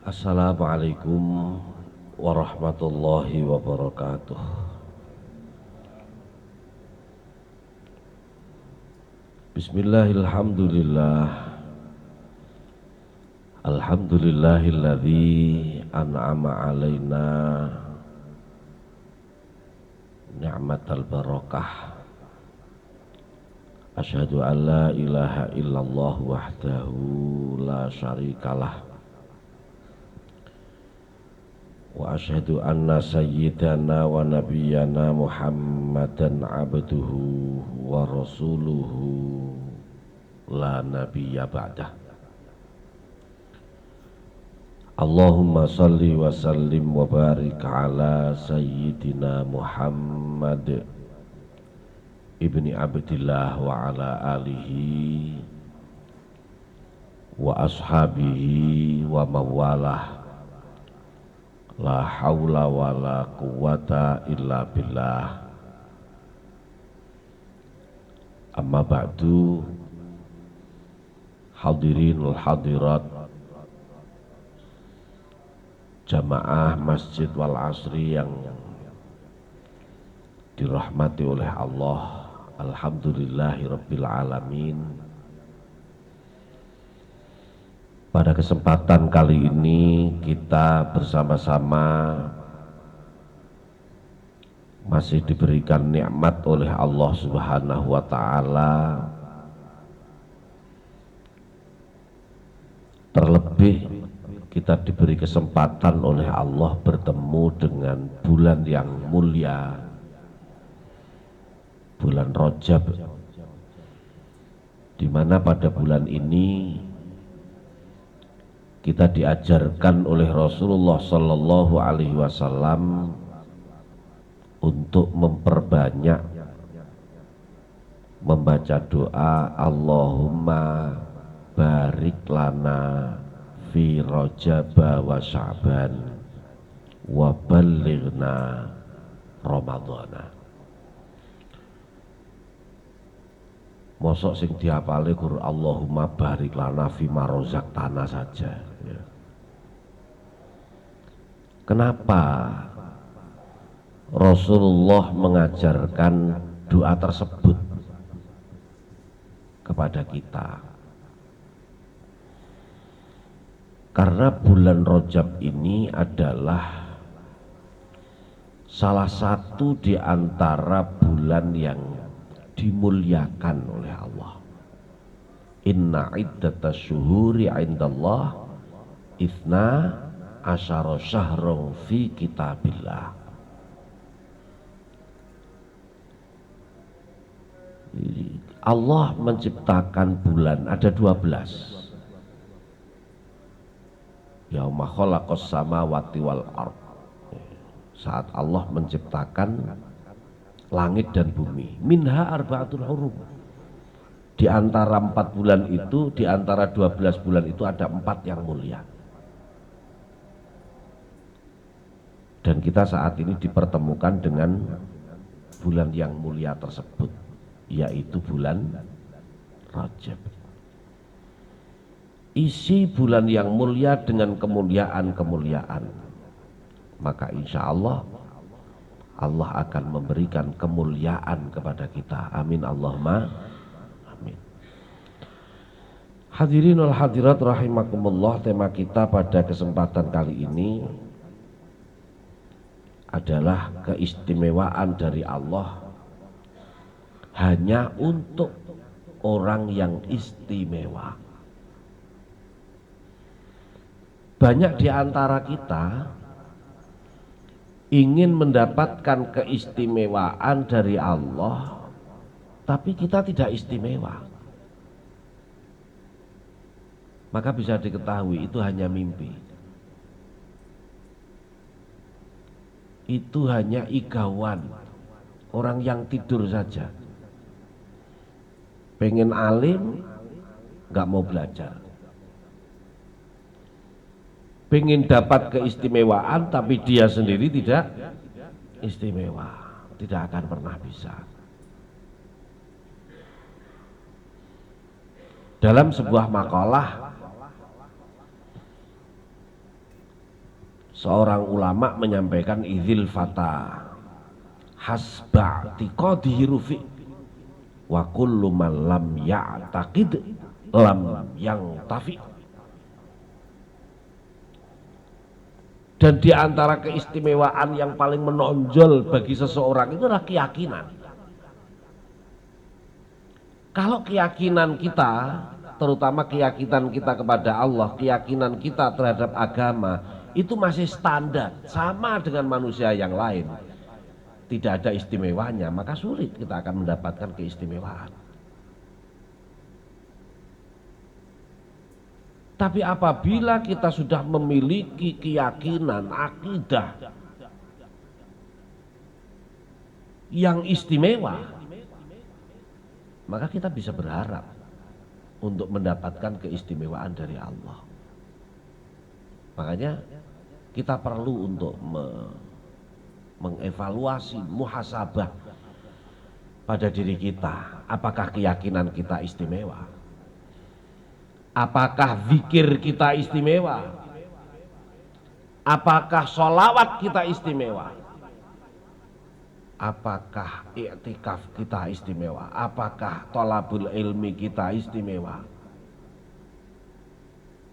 Assalamualaikum warahmatullahi wabarakatuh. Bismillahirrahmanirrahim. Alhamdulillahilladzi an'ama alaina ni'matal barakah. Asyhadu an la ilaha illallah wahdahu la syarikalah. Wa asyhadu anna sayyidana wa nabiyyana Muhammadan abduhu wa rasuluhu la nabiyya ba'dah. Allahumma salli wa sallim wa barik ala sayyidina Muhammad ibni Abdillah wa ala alihi wa ashabihi wa mawalah. La haula wa la quwata illa billah. Amma ba'du. Hadirinul hadirat, jamaah Masjid Wal Asri yang dirahmati oleh Allah. Alhamdulillahi Rabbil Alamin. Pada kesempatan kali ini kita bersama-sama masih diberikan nikmat oleh Allah Subhanahu wa taala. Terlebih kita diberi kesempatan oleh Allah bertemu dengan bulan yang mulia, bulan Rajab, di mana pada bulan ini kita diajarkan oleh Rasulullah Sallallahu Alaihi Wasallam untuk memperbanyak membaca doa Allahumma barik lana fi Rajab wa Sya'ban wa ballighna Ramadhana. Mosok sing diapale kur Allahumma barik lana fi ma razaqtana saja ya. Kenapa Rasulullah mengajarkan doa tersebut kepada kita? Karena bulan Rajab ini adalah salah satu di antara bulan yang dimuliakan oleh Allah. Inna iddatas syuhuri indallah itsna asyara syahrun fi kitabillah. Allah menciptakan bulan ada 12. Yauma khalaqas samawati wal ard. Saat Allah menciptakan langit dan bumi. Minha arba'atul hurum. Di antara 4 bulan itu, di antara 12 bulan itu ada 4 yang mulia. Dan kita saat ini dipertemukan dengan bulan yang mulia tersebut, yaitu bulan Rajab. Isi bulan yang mulia dengan kemuliaan-kemuliaan. Maka insya Allah Allah akan memberikan kemuliaan kepada kita. Amin Allahumma amin. Hadirin wal hadirat rahimakumullah, tema kita pada kesempatan kali ini adalah keistimewaan dari Allah hanya untuk orang yang istimewa. Banyak di antara kita ingin mendapatkan keistimewaan dari Allah, tapi kita tidak istimewa. Maka bisa diketahui itu hanya mimpi. Itu hanya igawan, orang yang tidur saja. Pengen alim, nggak mau belajar. Pengen dapat keistimewaan tapi dia sendiri tidak istimewa, tidak akan pernah bisa. Dalam sebuah makalah Seorang ulama menyampaikan idzil fata hasba tiqadihi rufi wa kullu man lam ya'taqid lam yang tafi. Dan di antara keistimewaan yang paling menonjol bagi seseorang itu adalah keyakinan. Kalau keyakinan kita, terutama keyakinan kita kepada Allah, keyakinan kita terhadap agama, itu masih standar, sama dengan manusia yang lain, tidak ada istimewanya, maka sulit kita akan mendapatkan keistimewaan. Tapi apabila kita sudah memiliki keyakinan, akidah yang istimewa, maka kita bisa berharap untuk mendapatkan keistimewaan dari Allah. Makanya kita perlu untuk mengevaluasi, muhasabah pada diri kita. Apakah keyakinan kita istimewa? Apakah zikir kita istimewa? Apakah sholawat kita istimewa? Apakah i'tikaf kita istimewa? Apakah thalabul ilmi kita istimewa?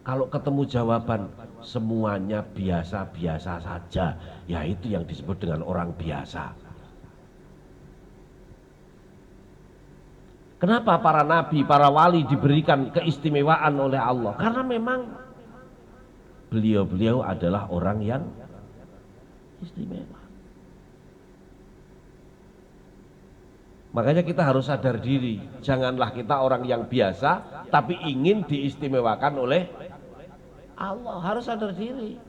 Kalau ketemu jawaban semuanya biasa-biasa saja, ya itu yang disebut dengan orang biasa. Kenapa para nabi, para wali diberikan keistimewaan oleh Allah? Karena memang beliau-beliau adalah orang yang istimewa. Makanya kita harus sadar diri, janganlah kita orang yang biasa tapi ingin diistimewakan oleh Allah. Harus sadar diri.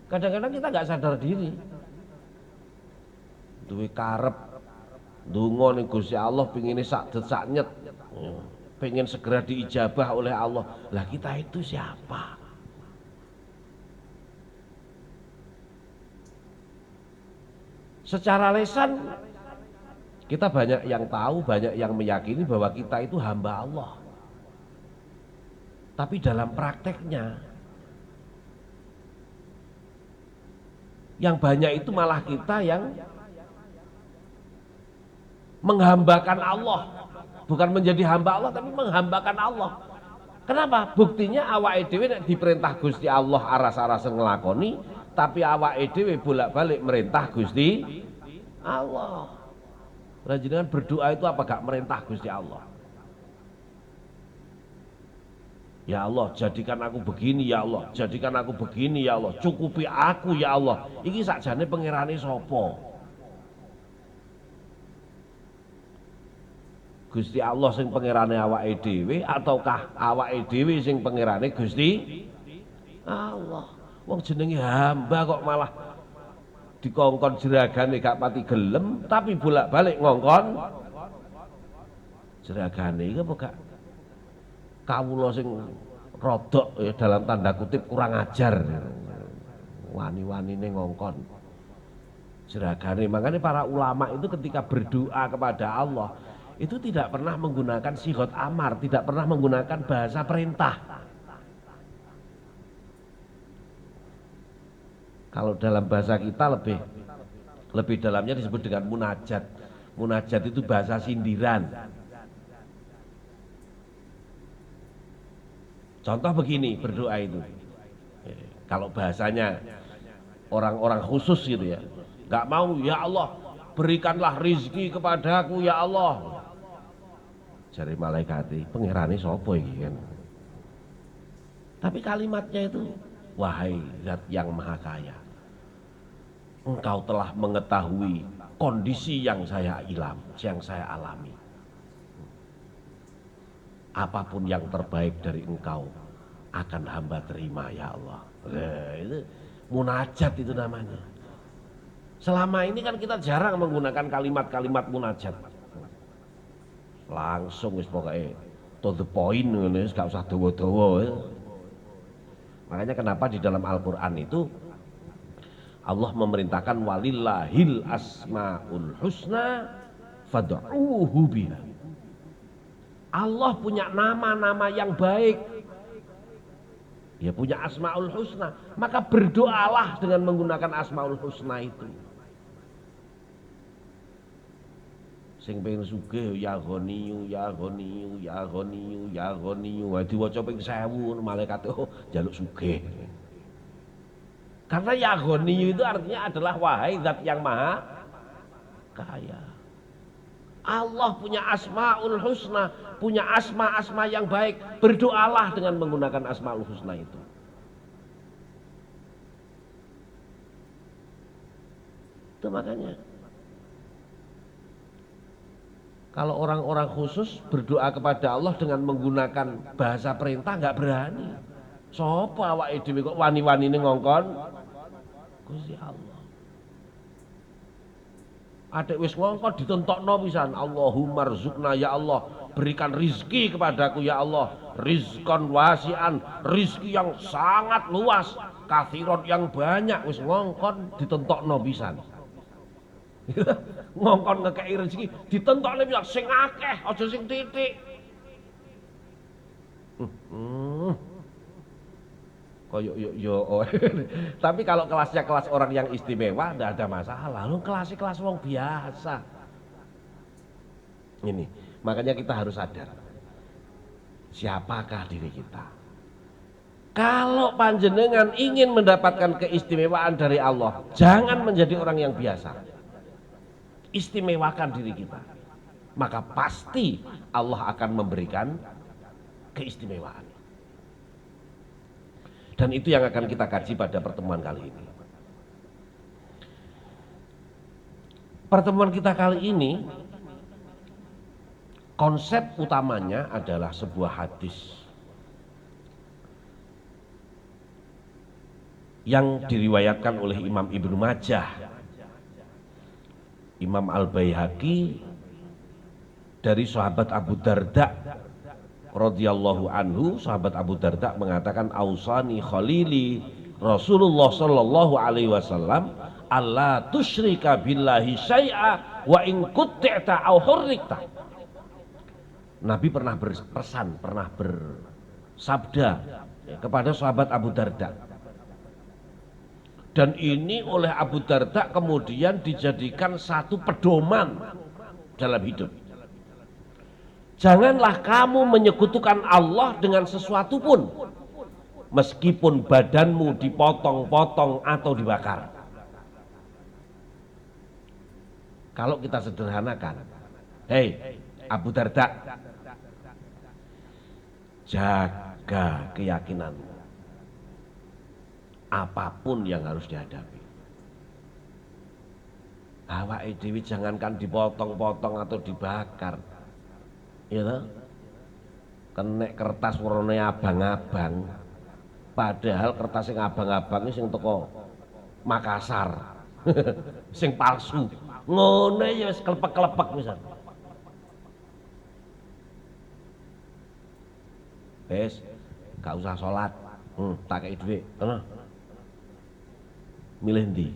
Kadang-kadang kita nggak sadar diri. Duwe karep ndonga ning Gusti Allah pengine sak nyet, pengen segera diijabah oleh Allah. Lah kita itu siapa? Secara lisan kita banyak yang tahu, banyak yang meyakini bahwa kita itu hamba Allah. Tapi dalam prakteknya yang banyak itu malah kita yang menghambakan Allah, bukan menjadi hamba Allah tapi menghambakan Allah. Kenapa? Buktinya awake dhewe nek diperintah Gusti Allah aras-aras nglakoni, tapi awake dhewe bolak-balik merintah Gusti Allah. Lah jenengan berdoa itu apa gak merintah Gusti Allah? Ya Allah, jadikan aku begini ya Allah, jadikan aku begini ya Allah, cukupi aku ya Allah. Iki sakjane pangerane sapa? Gusti Allah sing pangerane awake dhewe ataukah awake dhewe sing pangerane Gusti Allah? Wong jenenge hamba kok malah dikongkon jeragane gak pati gelem, tapi bolak-balik ngongkon jeragane. Iki apa gak kawula sing rodok ya dalam tanda kutip kurang ajar, wani-wanine ngongkon jeragane. Makanya para ulama itu ketika berdoa kepada Allah itu tidak pernah menggunakan sighot amar, tidak pernah menggunakan bahasa perintah. Kalau dalam bahasa kita lebih dalamnya disebut dengan munajat. Munajat itu bahasa sindiran. Contoh begini berdoa itu. Kalau bahasanya orang-orang khusus gitu ya, nggak mau ya Allah berikanlah rizki kepadaku ya Allah. Jari malaikati, pengerane sapa iki kan. Tapi kalimatnya itu, wahai Zat yang Maha Kaya, Engkau telah mengetahui kondisi yang saya alami. Apapun yang terbaik dari Engkau akan hamba terima ya Allah. Itu munajat itu namanya. Selama ini kan kita jarang menggunakan kalimat-kalimat munajat. Langsung wis pokoke to the point ngene, gak usah dawa-dawa. Makanya kenapa di dalam Al-Qur'an itu Allah memerintahkan walillahil asmaul husna fad'uuhu biha. Allah punya nama-nama yang baik. Ya punya Asmaul Husna, maka berdoalah dengan menggunakan Asmaul Husna itu. Sing pengen sugih ya Ghaniyu ya Ghaniyu ya Ghaniyu ya Ghaniyu, diwaca ping 1000 malaikat njaluk sugih. Karena ya Ghaniyu itu artinya adalah wahai zat yang maha kaya. Allah punya Asmaul Husna, punya asma-asma yang baik. Berdoalah dengan menggunakan Asmaul Husna itu. Itu makanya kalau orang-orang khusus berdoa kepada Allah dengan menggunakan bahasa perintah nggak berani. Sopo awake dhewe kok wani-wanine ngongkon Gusti Allah. Adek wis ngongkon ditontokno pisan, Allahumma rzuqna ya Allah, berikan rizki kepadaku ya Allah, rizqan wasi'an, rizki yang sangat luas, kathiron yang banyak, wis ngongkon ditontokno pisan. Ngongkon ngekei rezeki ditentokne pisan sing akeh, aja sing titik. Koyo yo. Tapi kalau kelasnya kelas orang yang istimewa tidak ada masalah. Lu kelas wong biasa. Ini, makanya kita harus sadar. Siapakah diri kita? Kalau panjenengan ingin mendapatkan keistimewaan dari Allah, jangan menjadi orang yang biasa. Istimewakan diri kita. Maka pasti Allah akan memberikan keistimewaan. Dan itu yang akan kita kaji pada pertemuan kali ini. Pertemuan kita kali ini, konsep utamanya adalah sebuah hadis yang diriwayatkan oleh Imam Ibnu Majah, Imam Al-Baihaqi dari sahabat Abu Darda radhiyallahu anhu. Sahabat Abu Darda mengatakan, ausani khalili Rasulullah sallallahu alaihi wasallam alla tusyrika billahi syai'a wa in qutti'ta aw hurrikta. Nabi pernah berpesan, pernah bersabda kepada sahabat Abu Darda. Dan ini oleh Abu Darda kemudian dijadikan satu pedoman dalam hidup. Janganlah kamu menyekutukan Allah dengan sesuatu pun, meskipun badanmu dipotong-potong atau dibakar. Kalau kita sederhanakan, hei Abu Darda, jaga keyakinanmu, apapun yang harus dihadapi. Awake dhewe jangankan dipotong-potong atau dibakar, ya toh? Kenek kertas warnanya abang-abang, padahal kertas yang abang-abang ini sing teko Makassar, sing palsu, ngono ya wis klepek-klepek pisan. Wis, gak usah sholat, tak kei dhuwit, ngono. Milih ndi?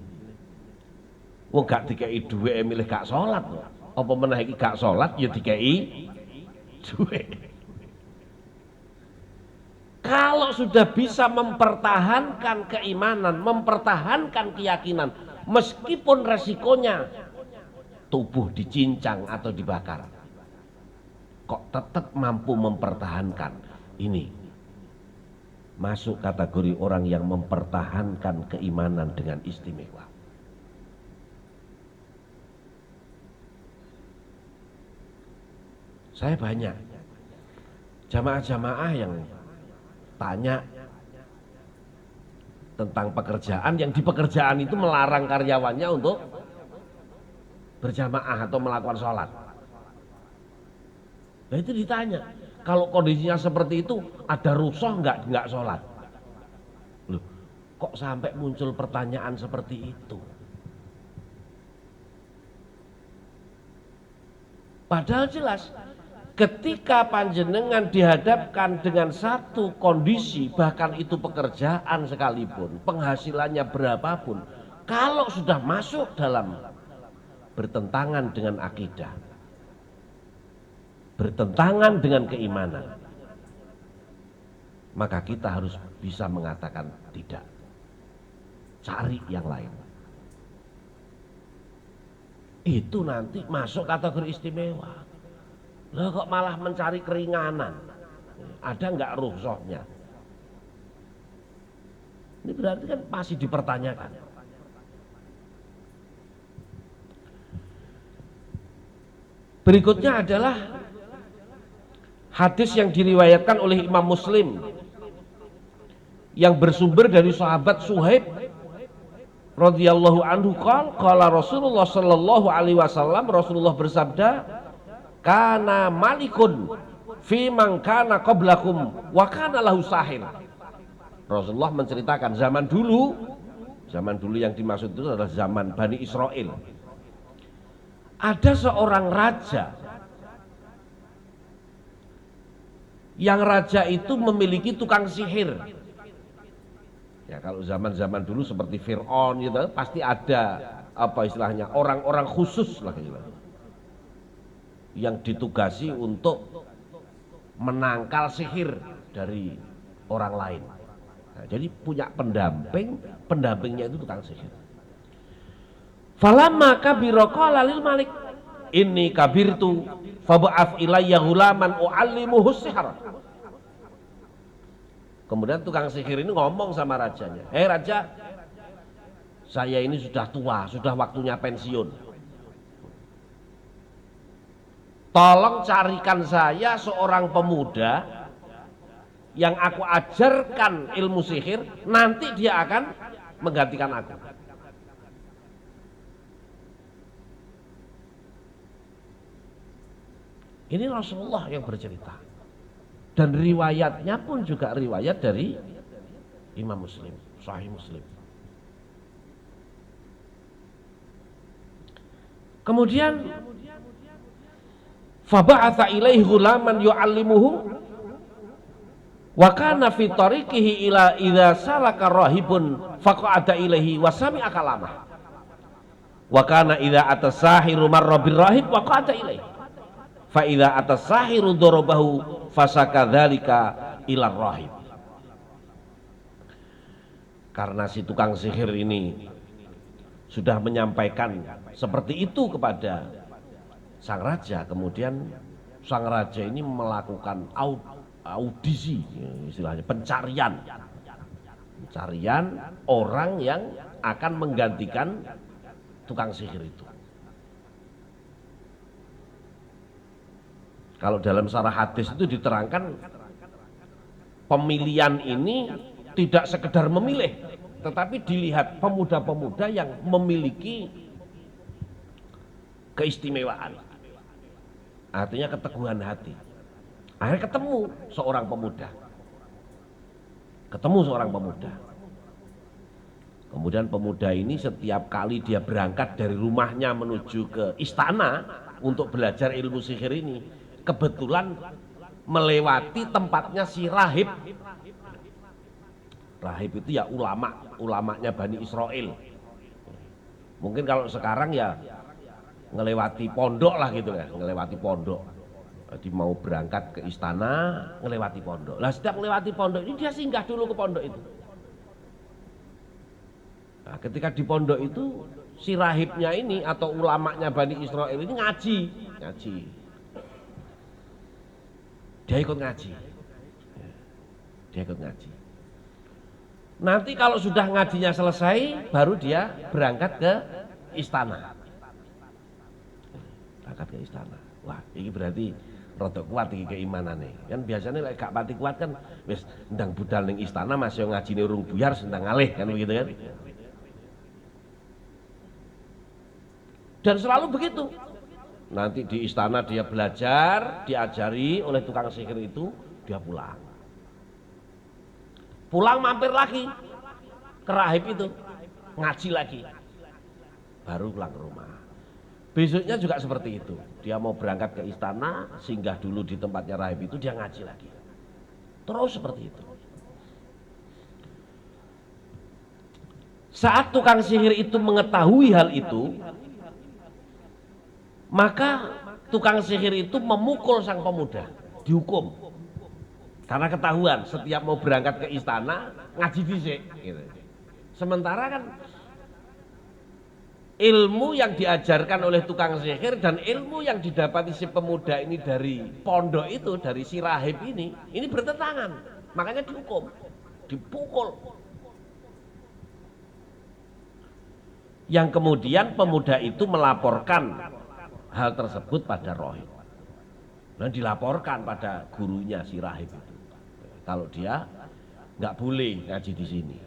Wong gak dikei dhuwit milih gak sholat kok. Apa meneh iki gak sholat ya dikei duit. Kalau sudah bisa mempertahankan keimanan, mempertahankan keyakinan, meskipun resikonya tubuh dicincang atau dibakar, kok tetap mampu mempertahankan, ini masuk kategori orang yang mempertahankan keimanan dengan istimewa. Saya banyak jamaah-jamaah yang tanya tentang pekerjaan, yang di pekerjaan itu melarang karyawannya untuk berjamaah atau melakukan sholat. Nah itu ditanya, kalau kondisinya seperti itu ada rusuh nggak sholat? Loh, kok sampai muncul pertanyaan seperti itu? Padahal jelas, ketika panjenengan dihadapkan dengan satu kondisi, bahkan itu pekerjaan sekalipun, penghasilannya berapapun, kalau sudah masuk dalam bertentangan dengan akidah, bertentangan dengan keimanan, maka kita harus bisa mengatakan tidak. Cari yang lain. Itu nanti masuk kategori istimewa. Loh kok malah mencari keringanan? Ada nggak rukhsahnya? Ini berarti kan masih dipertanyakan. Berikutnya adalah hadis yang diriwayatkan oleh Imam Muslim yang bersumber dari sahabat Suhaib radhiyallahu anhu qala Rasulullah sallallahu alaihi wasallam, Rasulullah bersabda, kana malikun fi man kana qablakum wa kana lahu sahir. Rasulullah menceritakan zaman dulu yang dimaksud itu adalah zaman Bani Israel. Ada seorang raja, yang raja itu memiliki tukang sihir. Ya kalau zaman-zaman dulu seperti Fir'aun gitu, pasti ada apa istilahnya orang-orang khusus lah gitu, yang ditugasi untuk menangkal sihir dari orang lain. Nah, jadi punya pendamping, pendampingnya itu tukang sihir. Falamma kabira qala lil malik inni kabirtu fab'ath ilayya ghulaman u'allimuhu sihr. Kemudian tukang sihir ini ngomong sama rajanya, "Hei raja, saya ini sudah tua, sudah waktunya pensiun. Tolong carikan saya seorang pemuda yang aku ajarkan ilmu sihir, nanti dia akan menggantikan aku." Ini Rasulullah yang bercerita. Dan riwayatnya pun juga riwayat dari Imam Muslim, Sahih Muslim. Kemudian faba'atha ilaihi ghulaman yu'allimuhu wa kana fi tariqihi ila idza salaka rahibun faqa'ada ilaihi wa sami'a kalamah wa kana idza atasahiru marra birrahib wa qa'ada ilaihi fa idza atasahiru darabahu fasakadzalika ila rahib. Karena si tukang sihir ini sudah menyampaikan seperti itu kepada sang raja, kemudian sang raja ini melakukan audisi, istilahnya pencarian orang yang akan menggantikan tukang sihir itu. Kalau dalam syarah hadis itu diterangkan pemilihan ini tidak sekedar memilih, tetapi dilihat pemuda-pemuda yang memiliki keistimewaan, artinya keteguhan hati. Akhirnya ketemu seorang pemuda, kemudian pemuda ini setiap kali dia berangkat dari rumahnya menuju ke istana untuk belajar ilmu sihir ini, kebetulan melewati tempatnya si rahib. Rahib itu ya ulamanya Bani Israel. Mungkin kalau sekarang ya ngelewati pondok lah gitu ya, ngelewati pondok. Jadi mau berangkat ke istana ngelewati pondok. Lah setiap melewati pondok ini dia singgah dulu ke pondok itu. Nah, ketika di pondok itu si rahibnya ini atau ulamanya Bani Israel ini ngaji. Dia ikut ngaji. Nanti kalau sudah ngajinya selesai, baru dia berangkat ke istana. Wah, ini berarti rodok kuat iki keimanane. Kan biasanya lek gak pati kuat kan wis ndang budal ning istana masih ngajine urung buyar sendang ngalih kan begitu kan. Dan selalu begitu. Nanti di istana dia belajar, diajari oleh tukang sihir itu, dia pulang. Pulang mampir lagi ke rahib itu, ngaji lagi. Baru pulang ke rumah. Besoknya juga seperti itu. Dia mau berangkat ke istana, singgah dulu di tempatnya rahib itu, dia ngaji lagi. Terus seperti itu. Saat tukang sihir itu mengetahui hal itu, maka tukang sihir itu memukul sang pemuda, dihukum. Karena ketahuan setiap mau berangkat ke istana ngaji dhisik gitu. Sementara kan ilmu yang diajarkan oleh tukang sihir dan ilmu yang didapati si pemuda ini dari pondok itu, dari si rahib ini bertentangan. Makanya dihukum, dipukul. Yang kemudian pemuda itu melaporkan hal tersebut pada rahib. Dan dilaporkan pada gurunya si rahib itu. Kalau dia nggak boleh ngaji di sini.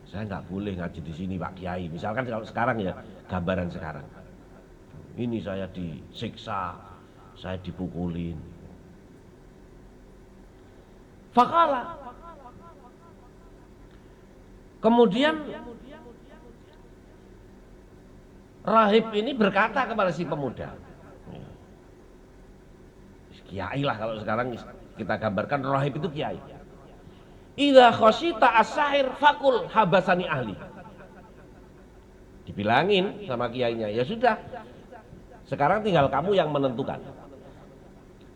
Saya nggak boleh ngaji di sini Pak Kiai. Misalkan kalau sekarang ya, gambaran sekarang. Ini saya disiksa, saya dipukulin. Fakala. Kemudian rahib ini berkata kepada si pemuda. Kiai lah kalau sekarang kita gambarkan rahib itu kiai. Idza khasyita as-sahir fakul habasani ahli. Dibilangin sama kiainya, ya sudah. Sekarang tinggal kamu yang menentukan.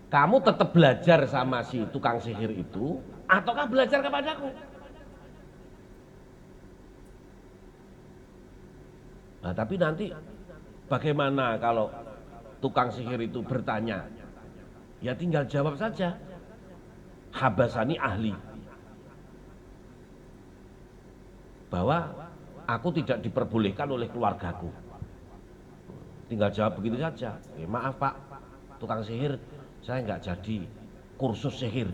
Kamu tetap belajar sama si tukang sihir itu ataukah belajar kepadaku? Nah, tapi nanti bagaimana kalau tukang sihir itu bertanya? Ya tinggal jawab saja. Habasani ahli. Bahwa aku tidak diperbolehkan oleh keluargaku. Tinggal jawab begitu saja. Maaf Pak, tukang sihir, saya nggak jadi kursus sihir.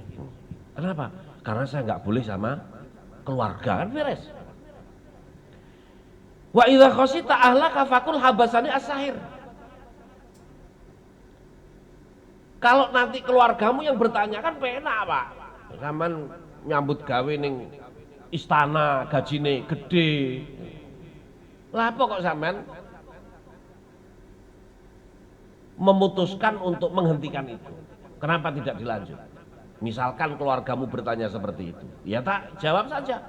Kenapa? Karena saya nggak boleh sama keluarga, kan beres. Wa idza khasita ahlaka fakul habasani as-sahir. Kalau nanti keluargamu yang bertanya kan penak Pak. Zaman nyambut gawe ning istana gajine gede. Lah apa kok sampean memutuskan untuk menghentikan itu? Kenapa tidak dilanjut? Misalkan keluargamu bertanya seperti itu, ya tak jawab saja.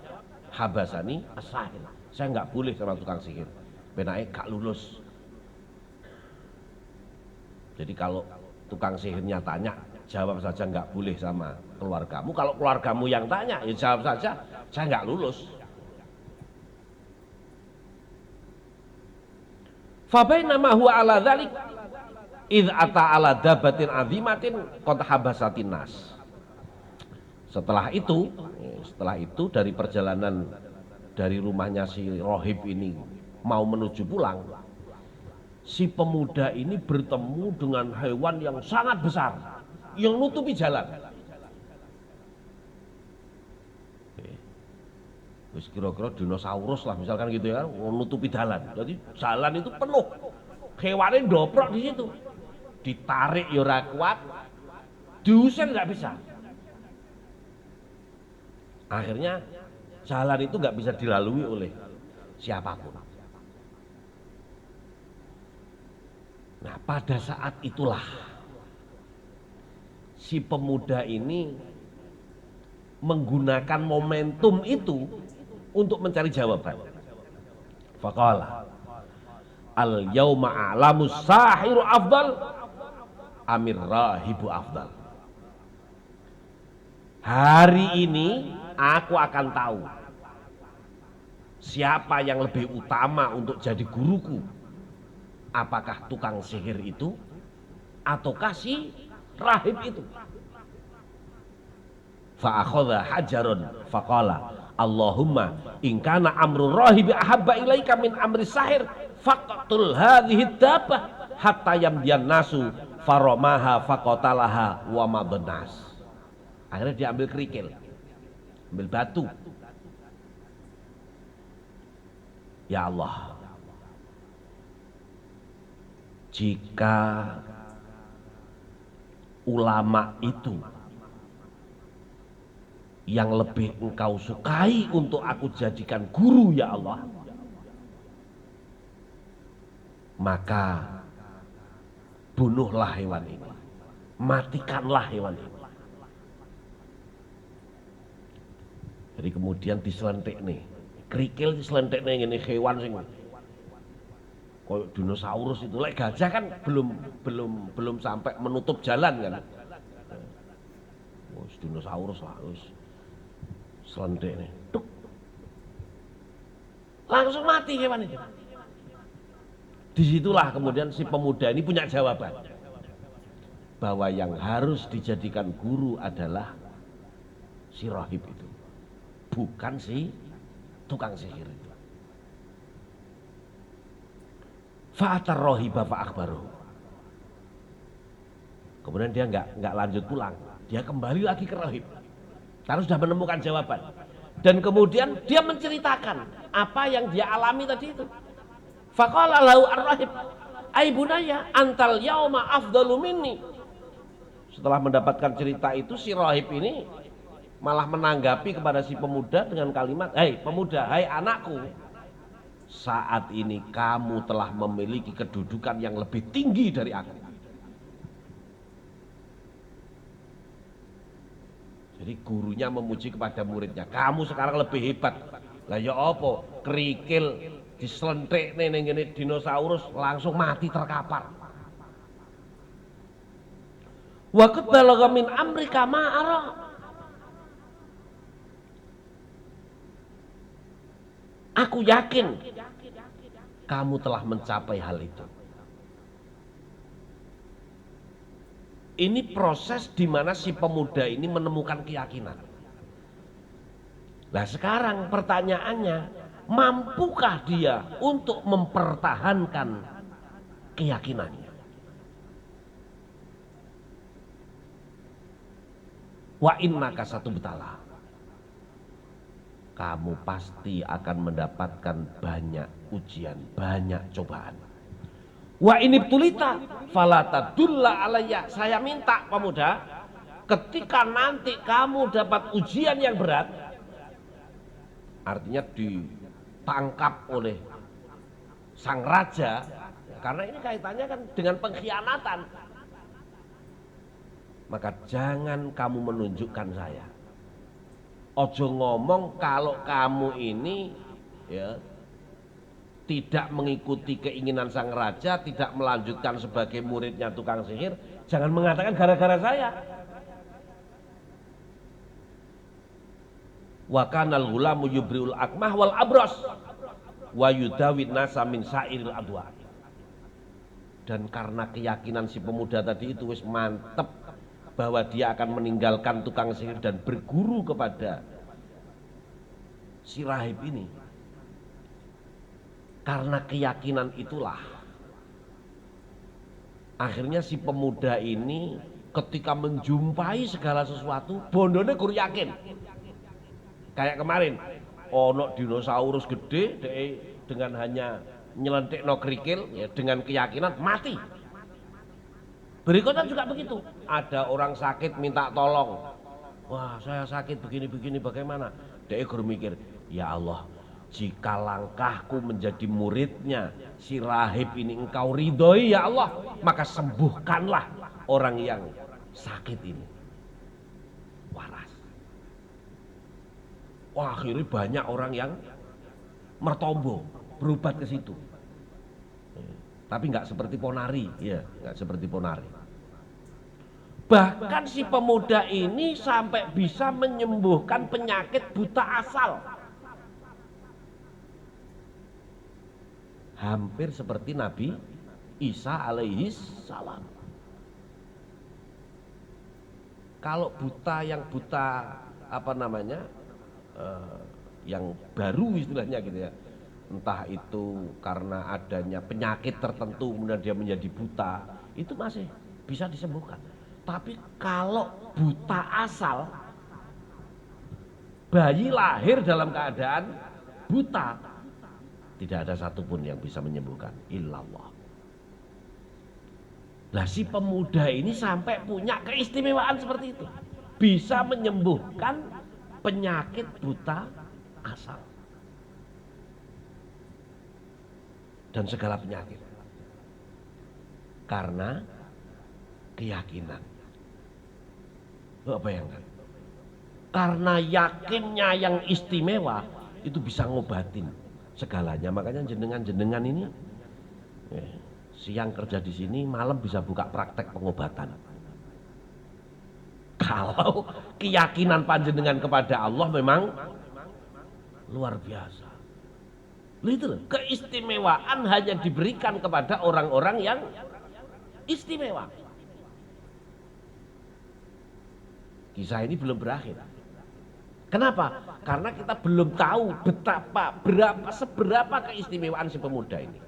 Habasani as-sahir. Saya nggak boleh sama tukang sihir. Penake gak lulus. Jadi kalau tukang sihirnya tanya, jawab saja nggak boleh sama keluargamu. Kalau keluargamu yang tanya, ya jawab saja, saya nggak lulus. Fabainama huwa ala dzalik idz ata ala dabatin azimatin qad habasatin nas. Setelah itu dari perjalanan dari rumahnya si rahib ini mau menuju pulang, si pemuda ini bertemu dengan hewan yang sangat besar yang nutupi jalan. Wis kira-kira dinosaurus lah misalkan gitu ya, menutupi jalan. Jadi jalan itu penuh. Hewannya ndoprok di situ. Ditarik ya ora kuat, diusir nggak bisa. Akhirnya jalan itu nggak bisa dilalui oleh siapapun. Nah, pada saat itulah si pemuda ini menggunakan momentum itu untuk mencari jawaban. Faqala al yauma a'lamus sahiru afdal amir rahibu afdal. Hari ini aku akan tahu siapa yang lebih utama untuk jadi guruku. Apakah tukang sihir itu ataukah si rahib itu? Fa akhadha hajarun faqala Allahumma in kana amru rahibi ahabba ilaika min amri sahir faqtul hadhihi dabbah hatta yamdiyan nasu faramaha faqatalaha wa madnas. Akhirnya dia ambil kerikil, ambil batu. Ya Allah, jika ulama itu yang lebih engkau sukai untuk aku jadikan guru ya Allah, maka bunuhlah hewan ini, matikanlah hewan ini. Jadi kemudian diselentik nih, kerikil diselentik nih ini hewan sing koyo dinosaurus itu. Lek gajah kan belum sampai menutup jalan kan. dinosaurus lah, wis selentik nih, tuk, langsung mati hewan itu. Disitulah kemudian si pemuda ini punya jawaban bahwa yang harus dijadikan guru adalah si rahib itu, bukan si tukang sihir itu. Fa'atar rahiba fa'akhbaruhu. Kemudian dia nggak lanjut pulang, dia kembali lagi ke rahib karena sudah menemukan jawaban. Dan kemudian dia menceritakan apa yang dia alami tadi itu. Faqala lahu ar-rahib, "Ai bunayya, antal yauma afdalu minni." Setelah mendapatkan cerita itu, si rahib ini malah menanggapi kepada si pemuda dengan kalimat, "Hei pemuda, hai anakku, saat ini kamu telah memiliki kedudukan yang lebih tinggi dari aku." Jadi gurunya memuji kepada muridnya, "Kamu sekarang lebih hebat." Lah ya apa? Kerikil diselentik ning ngene dinosaurus langsung mati terkapar. Wa qad balagha min amrika ma ara. Aku yakin kamu telah mencapai hal itu. Ini proses di mana si pemuda ini menemukan keyakinan. Nah sekarang pertanyaannya, mampukah dia untuk mempertahankan keyakinannya? Wa innaka satubtala. Kamu pasti akan mendapatkan banyak ujian, banyak cobaan. Wa inibtulita fala tadulla alayya. Saya minta pemuda, ketika nanti kamu dapat ujian yang berat, artinya ditangkap oleh sang raja, karena ini kaitannya kan dengan pengkhianatan, maka jangan kamu menunjukkan saya. Ojo ngomong kalau kamu ini ya tidak mengikuti keinginan sang raja, tidak melanjutkan sebagai muridnya tukang sihir, jangan mengatakan gara-gara saya. Wa kanal ghulamu yubriul akmah wal abros wa yudawin nasa min sairil adwa. Dan karena keyakinan si pemuda tadi itu wis mantep bahwa dia akan meninggalkan tukang sihir dan berguru kepada si rahib ini, karena keyakinan itulah akhirnya si pemuda ini ketika menjumpai segala sesuatu bondone guru yakin. Kayak kemarin ono dinosaurus gede dengan hanya nyelentik no kerikil ya, dengan keyakinan mati. Berikutnya juga begitu, ada orang sakit minta tolong, wah saya sakit begini-begini bagaimana? Dia guru mikir, ya Allah, jika langkahku menjadi muridnya si rahib ini engkau ridhoi ya Allah, maka sembuhkanlah orang yang sakit ini. Waras. Wah, akhirnya banyak orang yang mertombo berobat ke situ. Tapi nggak seperti Ponari, ya, nggak seperti Ponari. Bahkan si pemuda ini sampai bisa menyembuhkan penyakit buta asal. Hampir seperti Nabi Isa alaihi salam. Kalau buta yang buta apa namanya, yang baru istilahnya gitu ya, entah itu karena adanya penyakit tertentu kemudian dia menjadi buta, itu masih bisa disembuhkan. Tapi kalau buta asal, bayi lahir dalam keadaan buta, tidak ada satupun yang bisa menyembuhkan, illallah. Nah si pemuda ini sampai punya keistimewaan seperti itu, bisa menyembuhkan penyakit buta asal dan segala penyakit karena keyakinan. Bayangkan, karena yakinnya yang istimewa itu bisa ngobatin segalanya. Makanya jenengan ini siang kerja di sini, malam bisa buka praktek pengobatan. Kalau keyakinan panjenengan kepada Allah memang luar biasa. Itu loh, keistimewaan hanya diberikan kepada orang-orang yang istimewa. Kisah ini belum berakhir. Kenapa? Karena kita belum tahu seberapa keistimewaan si pemuda ini.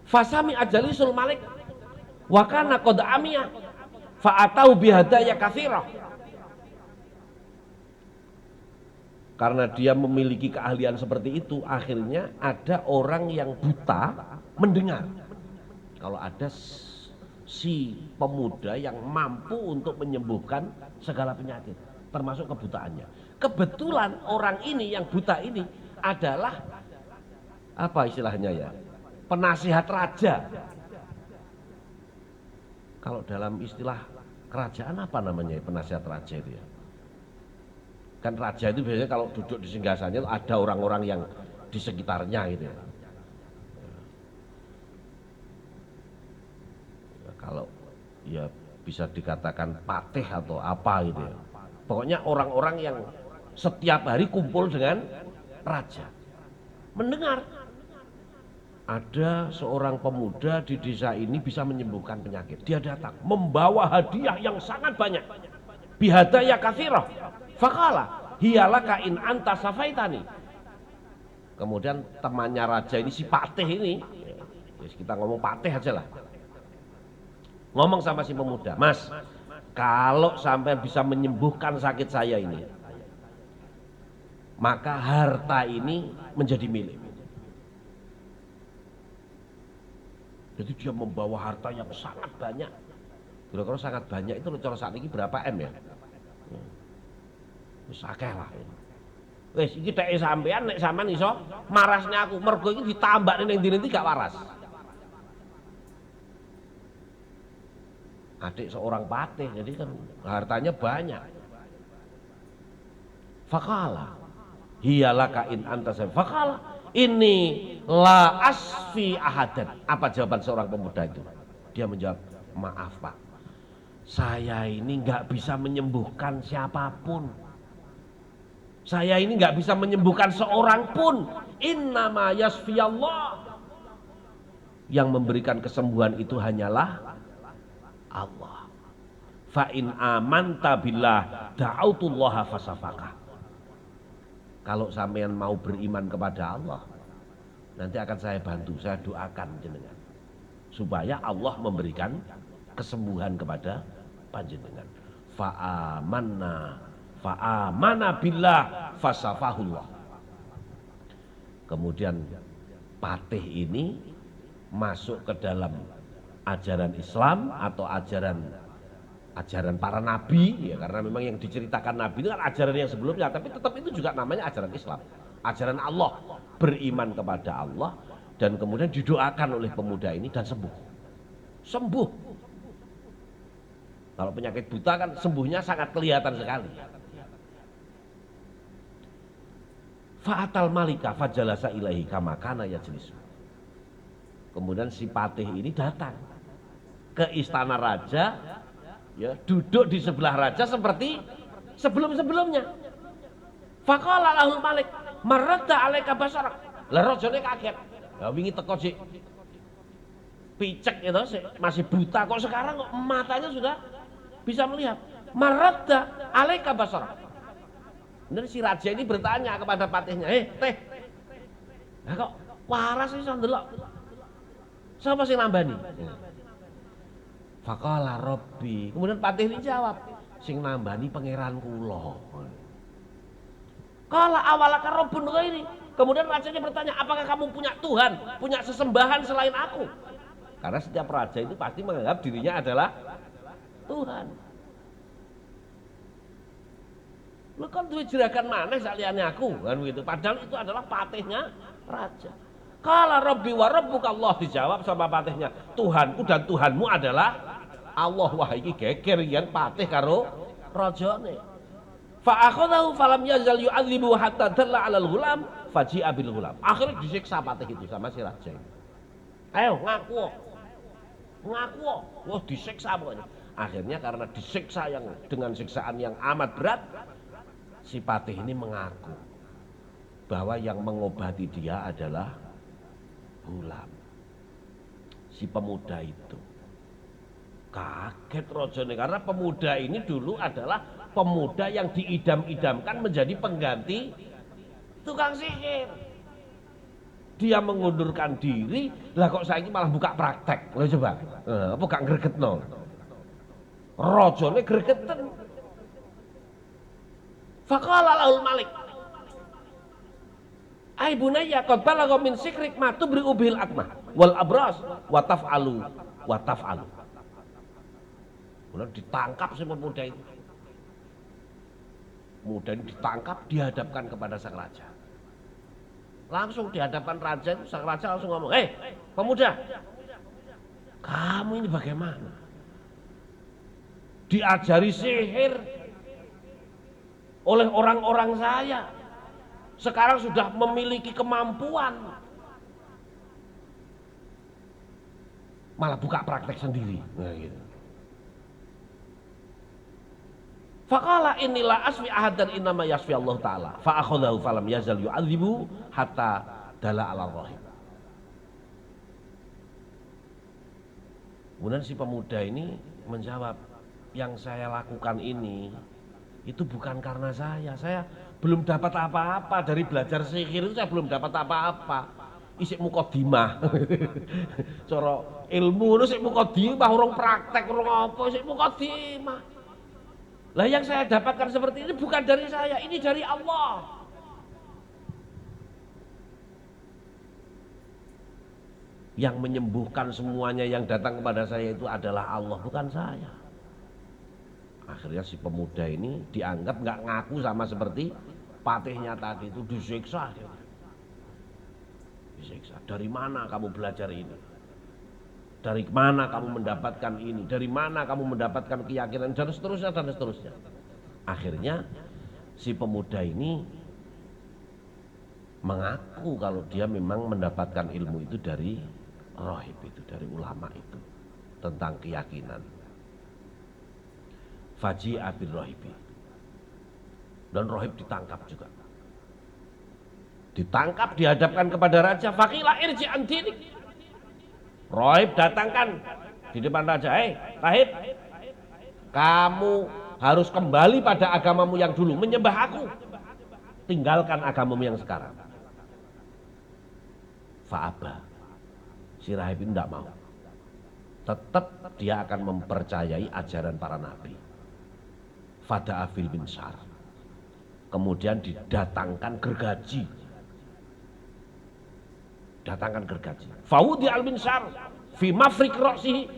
Fasami ajalisul malik wa kana qad amiya fa atau bihadaya katsirah. Karena dia memiliki keahlian seperti itu, akhirnya ada orang yang buta mendengar kalau ada si pemuda yang mampu untuk menyembuhkan segala penyakit, termasuk kebutaannya. Kebetulan orang ini yang buta ini adalah apa istilahnya ya? Penasihat raja. Kalau dalam istilah kerajaan apa namanya penasihat raja itu ya? Kan raja itu biasanya kalau duduk di singgasananya ada orang-orang yang di sekitarnya gitu ya. Kalau ya bisa dikatakan patih atau apa gitu ya. Pokoknya orang-orang yang setiap hari kumpul dengan raja. Mendengar ada seorang pemuda di desa ini bisa menyembuhkan penyakit. Dia datang membawa hadiah yang sangat banyak. Bihadaya katsirah. Faqala hiyalaka in anta safaitani. Kemudian temannya raja ini si patih ini, ya, kita ngomong patih aja lah. Ngomong sama si pemuda, Mas, kalau sampai bisa menyembuhkan sakit saya ini, maka harta ini menjadi milik. Jadi dia membawa harta yang sangat banyak. Kira-kira sangat banyak itu cara saat ini berapa M ya? Wis akeh lah. Wis iki teke sampean nek sampean iso marasne aku, mergo iki ditambakne ning ndi-ndi gak waras. Adik seorang patih, jadi kan hartanya banyak. Faqala hiyalaka in anta faqala ini la asfi ahadan. Apa jawaban seorang pemuda itu? Dia menjawab, maaf Pak, saya ini nggak bisa menyembuhkan siapapun. Saya ini nggak bisa menyembuhkan seorang pun. Innama yasfiyallah. Yang memberikan kesembuhan itu hanyalah Allah. Fa in amanta billah da'autullaha fasafaka. Kalau sampean mau beriman kepada Allah, nanti akan saya bantu, saya doakan jenengan supaya Allah memberikan kesembuhan kepada panjenengan. Fa'amana billah fasafahullah. Kemudian patih ini masuk ke dalam ajaran Islam atau ajaran para nabi ya, karena memang yang diceritakan nabi itu kan ajaran yang sebelumnya, tapi tetap itu juga namanya ajaran Islam, ajaran Allah. Beriman kepada Allah dan kemudian didoakan oleh pemuda ini dan sembuh. Kalau penyakit buta kan sembuhnya sangat kelihatan sekali. Fa'atal malika fajalasa ilaihi kama kana yajlisu. Kemudian si patih ini datang ke istana raja, ya, duduk di sebelah raja seperti sebelum-sebelumnya. Faqala lahul malik marradda alaika basarak. Lah rajane kaget. Ya wingi teko sik picek itu masih buta, kok sekarang kok matanya sudah bisa melihat. Marradda alaika basarak. Kemudian si raja ini bertanya kepada patihnya, teh, nah kok waras sih ndelok? Siapa sih nambani? Faqala Rabbi. Kemudian patih ini jawab, sing nambani pangeran kula. Qala awalaka rabbun ghairi. Kemudian rajanya bertanya, apakah kamu punya Tuhan, punya sesembahan selain aku? Karena setiap raja itu pasti menganggap dirinya adalah Tuhan. Lu kan duwe jeragan maneh saliyane aku, kan begitu. Padahal itu adalah patihnya raja. Qala Rabbi wa rabbuka Allah, dijawab sama patihnya, Tuhanku dan Tuhanmu adalah Allah. Wah iki geger yen patih karo rajane. Fa akhadahu falam yazal yu'adzibu hatta dalla 'alal ghulam faji'a bil ghulam. Akhirnya disiksa patih itu sama si raja. Ayo ngaku. Wah disiksa pokoknya. Akhirnya karena disiksa dengan siksaan yang amat berat, si Patih ini mengaku bahwa yang mengobati dia adalah Gulam, si pemuda itu. Kaget rajane karena pemuda ini dulu adalah pemuda yang diidam-idamkan menjadi pengganti tukang sihir. Dia mengundurkan diri, lah kok saiki malah buka praktek. Lho coba. Apa gak gregetno? Rajane gregeten. Faqala lahul malik. Ai bunayya qad balagha min sikrik ma tubri'u bil akmah wal abras wa taf'alu. Kemudian ditangkap si pemuda itu. Kemudian ditangkap, dihadapkan kepada sang raja. Langsung di hadapan raja itu, sang raja langsung ngomong, "Hei, pemuda, kamu ini bagaimana? Diajari sihir oleh orang-orang saya. Sekarang sudah memiliki kemampuan. Malah buka praktek sendiri." Nah, gitu. Faqala inilah asfi ahadan innama yasfi Allah Ta'ala. Fa'akhadahu falam yazal yu'adzibu hatta dala ala rahim. Kemudian si pemuda ini menjawab, yang saya lakukan ini itu bukan karena saya belum dapat apa-apa dari belajar sihir itu, saya belum dapat apa-apa. Isik mukodimah. Cara ilmu itu isik mukodimah, urung praktek, urung apa, isik mukodimah. Lah yang saya dapatkan seperti ini bukan dari saya, ini dari Allah. Yang menyembuhkan semuanya yang datang kepada saya itu adalah Allah, bukan saya. Akhirnya si pemuda ini dianggap nggak ngaku sama seperti patihnya tadi itu, disiksa. Disiksa. Dari mana kamu belajar ini? Dari mana kamu mendapatkan ini? Dari mana kamu mendapatkan keyakinan? Dan seterusnya, dan seterusnya. Akhirnya si pemuda ini mengaku kalau dia memang mendapatkan ilmu itu dari rahib itu, dari ulama itu, tentang keyakinan. Faji'a bil rahibi. Dan rahib ditangkap juga. Ditangkap, dihadapkan kepada raja. Faqila irji an dinik. Rahib datangkan di depan raja, "Hei, rahib, kamu harus kembali pada agamamu yang dulu, menyembah aku. Tinggalkan agamamu yang sekarang." Fa'aba. Si rahib ini tidak mau. Tetap dia akan mempercayai ajaran para nabi. Fada'afil bin Syar. Kemudian didatangkan gergaji. Datangkan gergaji. Fawudi al-minsar fi mafrik ra'sihi.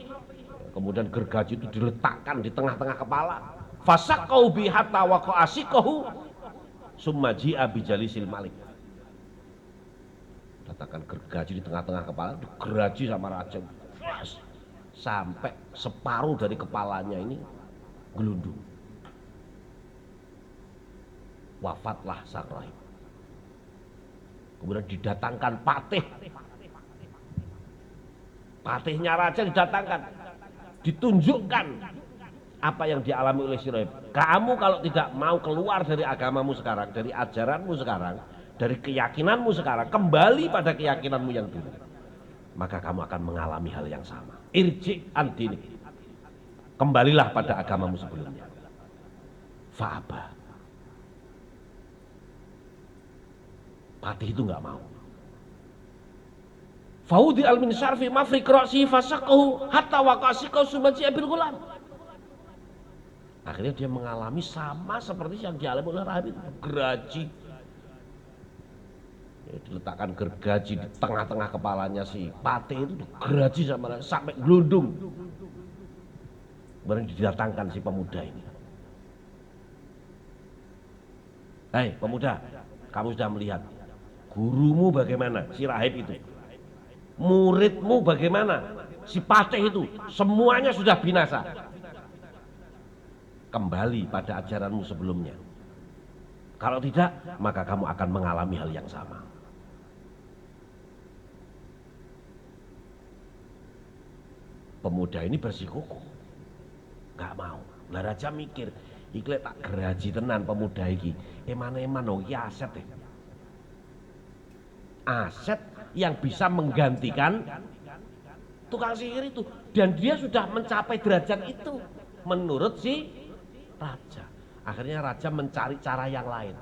Kemudian gergaji itu diletakkan di tengah-tengah kepala. Fasaqau bi hatta waqa'a siqahu summa ji'a bi jalisil malik. Datangkan gergaji di tengah-tengah kepala, digeraji sama raja. Sampai separuh dari kepalanya ini gelundung. Wafatlah sang rahib. Kemudian didatangkan patih. Patihnya raja didatangkan. Ditunjukkan apa yang dialami oleh si rahib. Kamu kalau tidak mau keluar dari agamamu sekarang, dari ajaranmu sekarang, dari keyakinanmu sekarang, kembali pada keyakinanmu yang dulu, maka kamu akan mengalami hal yang sama. Irji an dinik. Kembalilah pada agamamu sebelumnya. Fa'aba. Patih itu nggak mau. Faudi al-minsar fi mafrik ra'si fasaqahu hatta waqasiqahu sumaji abil gulam. Akhirnya dia mengalami sama seperti yang dialami oleh rahib itu. Geraji. Ya, diletakkan gergaji di tengah-tengah kepalanya si patih itu, digeraji sama sampai gelundung. Kemudian didatangkan si pemuda ini. Hei pemuda, kamu sudah melihat gurumu bagaimana, si rahib itu. Muridmu bagaimana, si patih itu. Semuanya sudah binasa. Kembali pada ajaranmu sebelumnya. Kalau tidak, maka kamu akan mengalami hal yang sama. Pemuda ini bersikukuh. Nggak mau. Lah raja mikir, iki lek tak geraji tenan pemuda iki. Eman-eman oh iki aset ya. Aset yang bisa menggantikan tukang sihir itu, dan dia sudah mencapai derajat itu menurut si raja. Akhirnya raja mencari cara yang lain.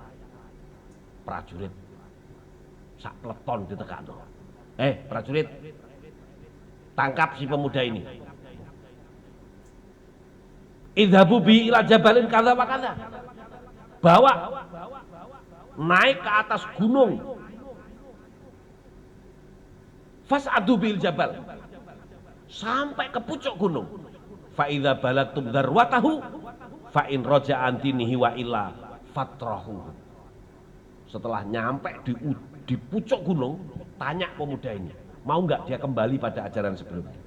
Prajurit sak peleton ditekakno. Prajurit, tangkap si pemuda ini. Idhabu bi ila jabalin kadza wa kadza. Bawa naik ke atas gunung. Fas'adu bil jabal. Sampai ke pucuk gunung. Fa idza balagtum darwatahu fa in raja'an dinihi wa illa fatrahu. Setelah nyampe di pucuk gunung, tanya pemuda ini, mau nggak dia kembali pada ajaran sebelumnya?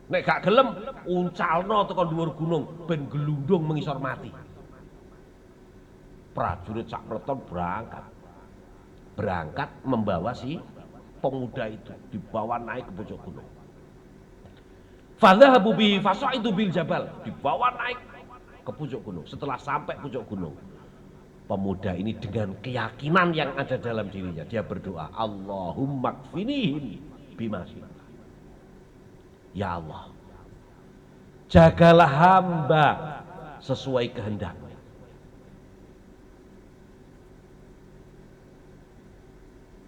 Nek gak gelem, uncalno tekan dhuwur gunung ben gelundung mengisor mati. Prajurit sak peleton berangkat membawa si pemuda itu, dibawa naik ke pucuk gunung. Fadhahabu bihi fasaidu bil jabal, dibawa naik ke pucuk gunung. Setelah sampai pucuk gunung, pemuda ini dengan keyakinan yang ada dalam dirinya, dia berdoa, Allahumma kfinihim bima syi'ta. Ya Allah, jagalah hamba sesuai kehendak-Mu.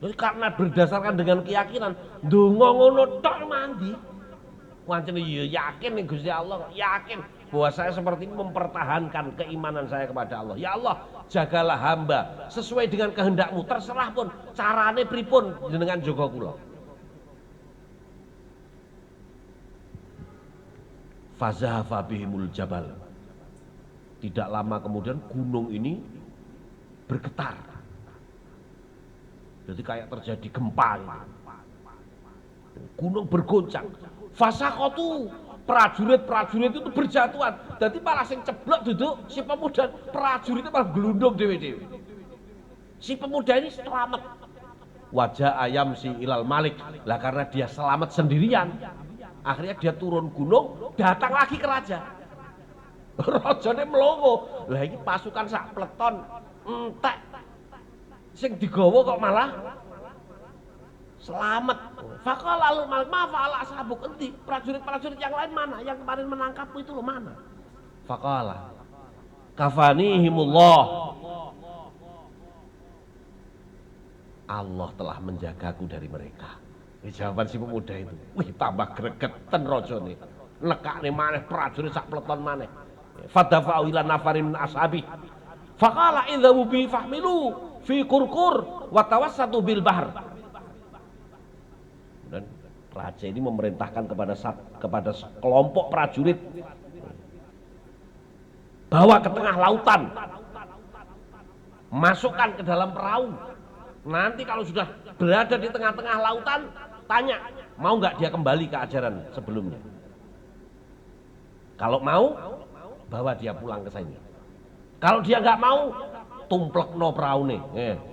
Jadi karena berdasarkan dengan keyakinan, ndonga ngono tok mandi. Wancen ya yakin nih Gusti Allah, yakin bahwa saya seperti ini mempertahankan keimanan saya kepada Allah. Ya Allah, jagalah hamba sesuai dengan kehendak-Mu, terserah pun carane pripun jenengan jaga kula. Fazahafa bihimul jabal. Tidak lama kemudian gunung ini bergetar. Jadi kayak terjadi gempa ini. Gunung bergoncang. Fasakotu, prajurit-prajurit itu berjatuhan. Jadi malah sing ceblok duduk si pemuda, prajurit itu malah gelundung dewe-dewe. Si pemuda ini selamat. Wajah ayam si ilal malik. Lah karena dia selamat sendirian, akhirnya dia turun gunung, datang lagi ke raja. Rajane melongo. Lah ini pasukan sak peleton entek. Sing digawa kok malah selamat. Faqala lalu malik ma fa'ala ashabuk, endi prajurit-prajurit yang lain mana? Yang kemarin menangkapmu itu loh mana? Faqala kafanihimullah. Allah telah menjagaku dari mereka. Ini jawaban si pemuda itu. Wih, tambah gregeten rajane. Nekakne maneh prajurit sak peleton maneh. Fadafa'u ila nafarin min ashabi. Faqala idzabu bi fahmilu fi kurkur wa tawassatu bil bahr. Dan raja ini memerintahkan kepada kelompok prajurit, bawa ke tengah lautan, masukkan ke dalam perahu. Nanti kalau sudah berada di tengah-tengah lautan, tanya, mau nggak dia kembali ke ajaran sebelumnya? Kalau mau, bawa dia pulang ke sini. Kalau dia nggak mau, tumplekno perahu nih,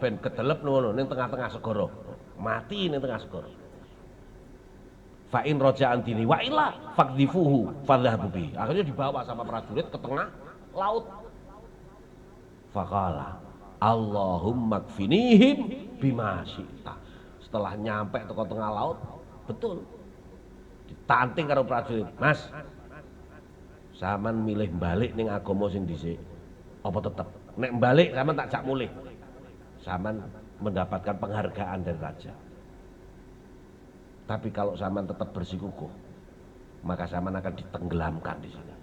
ben kedelep ngono ning tengah-tengah segara, mati ning tengah segara. Fa in raja'an dini wa illa faqdhifuhu fadhhabu bi. Akhirnya dibawa sama prajurit ke tengah laut. Faqala Allahumma kfinihim bima syi'ta. Setelah nyampe ke tengah laut, betul ditanting karo prajurit. Mas, sampean milih balik ning agama sing dhisik apa tetep? Nek balik sampean tak jak mulih. Sampean mendapatkan penghargaan dari raja. Tapi kalau zaman tetap bersikukuh, maka zaman akan ditenggelamkan di sini.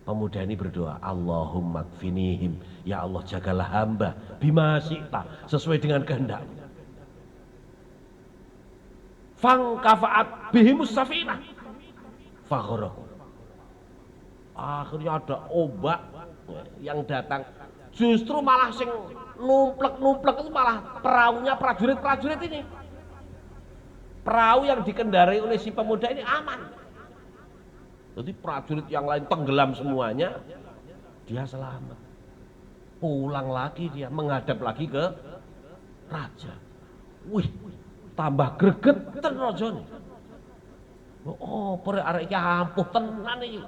Pemuda ini berdoa, Allahumma kfinihim, ya Allah jagalah hamba bima syi'ta, sesuai dengan kehendak-Mu. Fang kafaat bihimus safinah faghraku. Akhirnya ada ombak yang datang, justru malah sing numplek-numplek itu malah perahunya prajurit-prajurit ini. Perahu yang dikendarai oleh si pemuda ini aman. Jadi prajurit yang lain tenggelam semuanya, dia selamat. Pulang lagi dia, menghadap lagi ke raja. Wih, tambah greget ten rajane. Oh, arek iki ampuh tenan iki.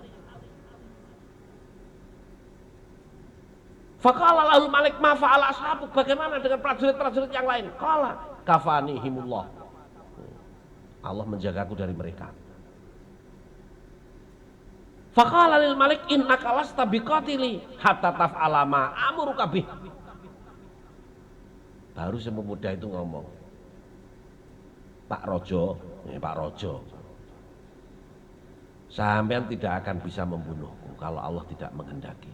Faqala lahul malik ma fa'ala ashabuk, bagaimana dengan prajurit-prajurit yang lain? Qala kafanihimullah, Allah menjagaku dari mereka. Faqala lil malik innaka lasta biqatili hatta taf'ala ma amuruka bih. Baru si pemuda itu ngomong, Pak Rojo, Pak Rojo, sampean tidak akan bisa membunuhku kalau Allah tidak menghendaki.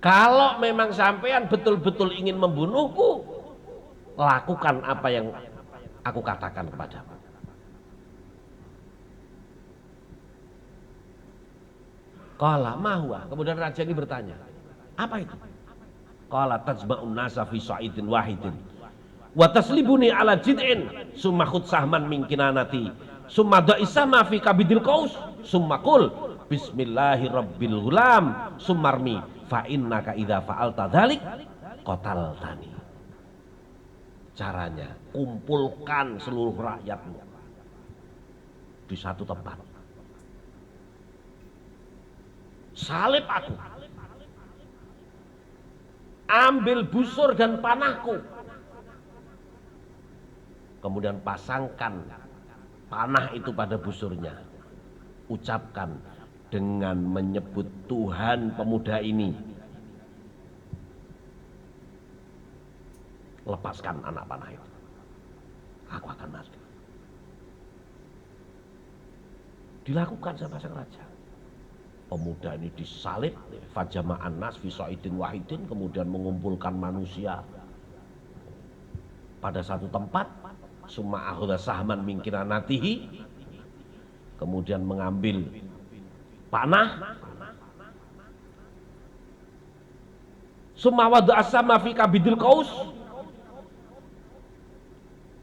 Kalau memang sampean betul-betul ingin membunuhku, lakukan apa yang aku katakan kepadamu. Qala ma huwa, kemudian raja ini bertanya, apa itu? Qala tajma'un nasa fi sa'idin wahidin wa taslibuni ala jid'in summa khud sahman min kinanati summa da'isama fi kabidil qaus summa qul bismillahi rabbil ghulam summarmi fa innaka idza fa'alta dzalik qataltani. Caranya, kumpulkan seluruh rakyatmu di satu tempat, salib aku, ambil busur dan panahku, kemudian pasangkan panah itu pada busurnya, ucapkan dengan menyebut Tuhan pemuda ini, lepaskan anak panah itu, aku akan mati. Dilakukan sama sang raja. Pemuda ini disalib, fajama'an nas fi sa'idin wahidin, kemudian mengumpulkan manusia pada satu tempat, summa akhadha sahman min kinanatihi, kemudian mengambil panah, summa wada'a sama fi kabidil qaus,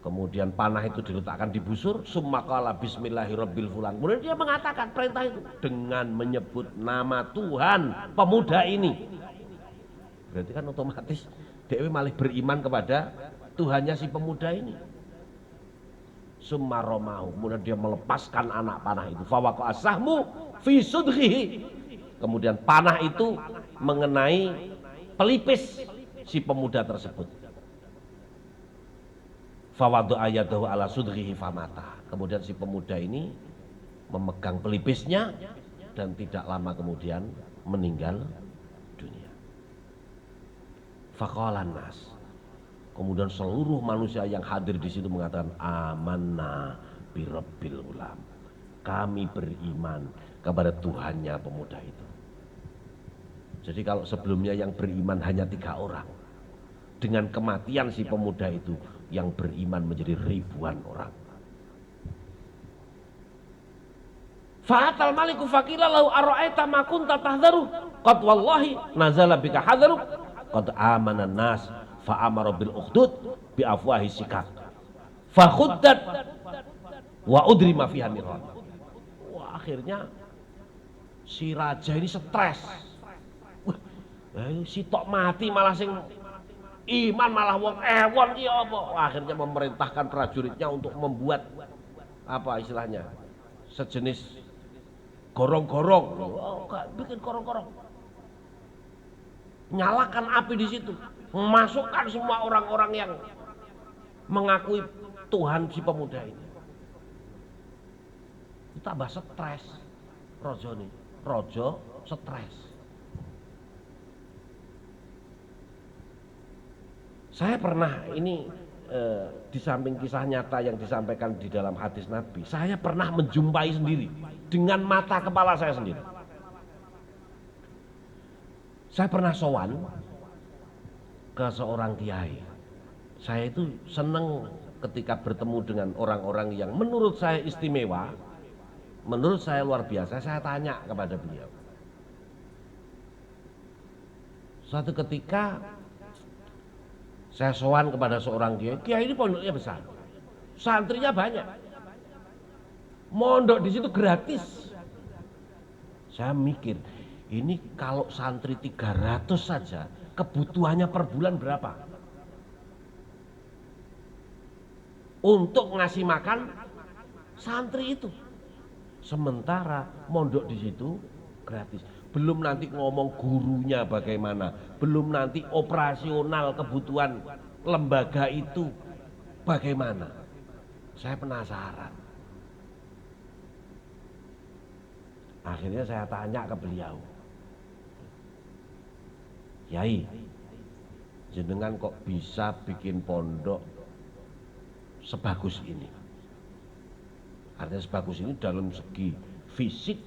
kemudian panah itu diletakkan di busur, summa qala bismillahirabbil fulan, kemudian dia mengatakan perintah itu dengan menyebut nama Tuhan pemuda ini. Berarti kan otomatis Dewi malah beriman kepada Tuhannya si pemuda ini. Summa romahu, kemudian dia melepaskan anak panah itu, fawaqa asahmu fi sudghihi, kemudian panah itu mengenai pelipis si pemuda tersebut. Fawadu ayatahu ala sudrihi famata, kemudian si pemuda ini memegang pelipisnya dan tidak lama kemudian meninggal dunia. Faqalan nas, kemudian seluruh manusia yang hadir di situ mengatakan amanna birabbil ulam, kami beriman kepada Tuhannya pemuda itu. Jadi kalau sebelumnya yang beriman hanya 3 orang, dengan kematian si pemuda itu yang beriman menjadi ribuan orang. Fa'atal maliku faqila lahu ara'aita ma kunta tahdharu qad wallahi nazala bika hadharu qad amana nas fa amara bil ukhdud bi afwahi sikak fa khuddat wa udrima fiha niran. Wah, akhirnya si raja ini stres. Si tok mati malah sing iman malah wong ewon iki apa? Akhirnya memerintahkan prajuritnya untuk membuat apa istilahnya? Sejenis gorong-gorong. Oh, bikin gorong-gorong. Nyalakan api di situ. Masukkan semua orang-orang yang mengakui Tuhan si pemuda ini. Tambah stres Rojo nih. Rojo stres. Saya pernah ini di samping kisah nyata yang disampaikan di dalam hadis Nabi, saya pernah menjumpai sendiri dengan mata kepala saya sendiri. Saya pernah sowan ke seorang kiai. Saya itu senang ketika bertemu dengan orang-orang yang menurut saya istimewa, menurut saya luar biasa. Saya tanya kepada beliau. Suatu ketika saya sowan kepada seorang kiai ini pondoknya besar, santrinya banyak, mondok di situ gratis. Saya mikir, ini kalau santri 300 saja, kebutuhannya per bulan berapa? Untuk ngasih makan santri itu. Sementara mondok di situ gratis. belum nanti ngomong gurunya bagaimana, belum nanti operasional kebutuhan lembaga itu bagaimana. Saya penasaran. Akhirnya saya tanya ke beliau, Yai, jenengan kok bisa bikin pondok sebagus ini? Artinya sebagus ini dalam segi fisik